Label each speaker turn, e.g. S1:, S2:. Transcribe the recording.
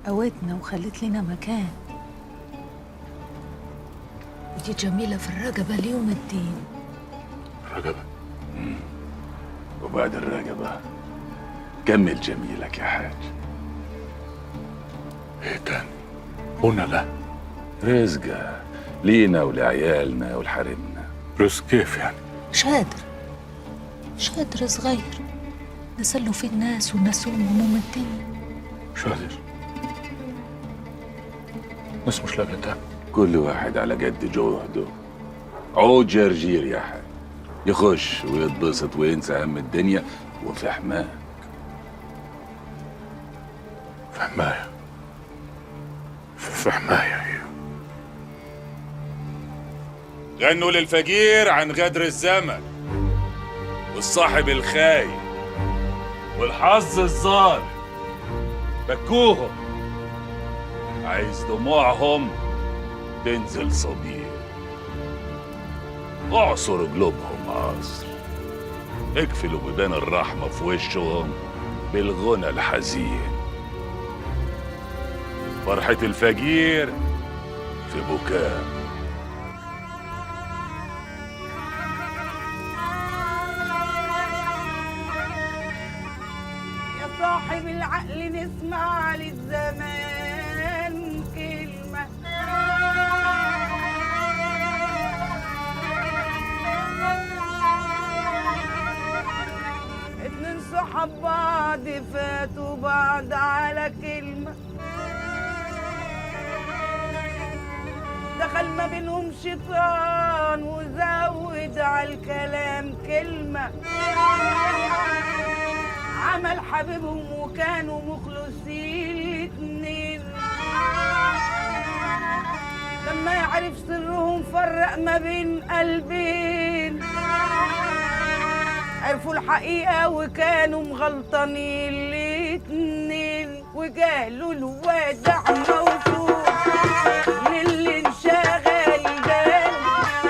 S1: هوتنا وخلت لنا مكان، ودي جميلة في الرقبة ليوم الدين.
S2: الرقبة؟ وبعد الرقبة كمل جميلك يا حاج. ايه تاني؟ هنا لا رزقة لينا ولعيالنا ولحرمنا. رزق كيف يعني؟
S1: شادر صغير نسلوا فيه الناس ونسوهم هموم الدنيا.
S2: شادر ناس مش لاقي تاكل. كل واحد على قد جهده. عود جرجير يا حاج، يخش ويتبسط وينسى هم الدنيا وفي حماه. في حماية في حماية هي. غنوا للفقير عن غدر الزمن والصاحب الخاين والحظ الظالم، بكوهم عايز دموعهم تنزل صديق. اعصر قلوبهم عصر، اقفلوا بيبان الرحمة في وشهم بالغنى الحزين. فرحة الفقير في بكاء.
S3: يا صاحب العقل نسمع للزمان كلمة، اتنين صحاب بعض فاتوا بعض على كلمة، دخل ما بينهم شيطان وزود على الكلام كلمة، عمل حبيبهم وكانوا مخلصين الاتنين، لما يعرف سرهم فرق ما بين قلبين، عرفوا الحقيقة وكانوا مغلطانين الاتنين، وقالوا الواد عمو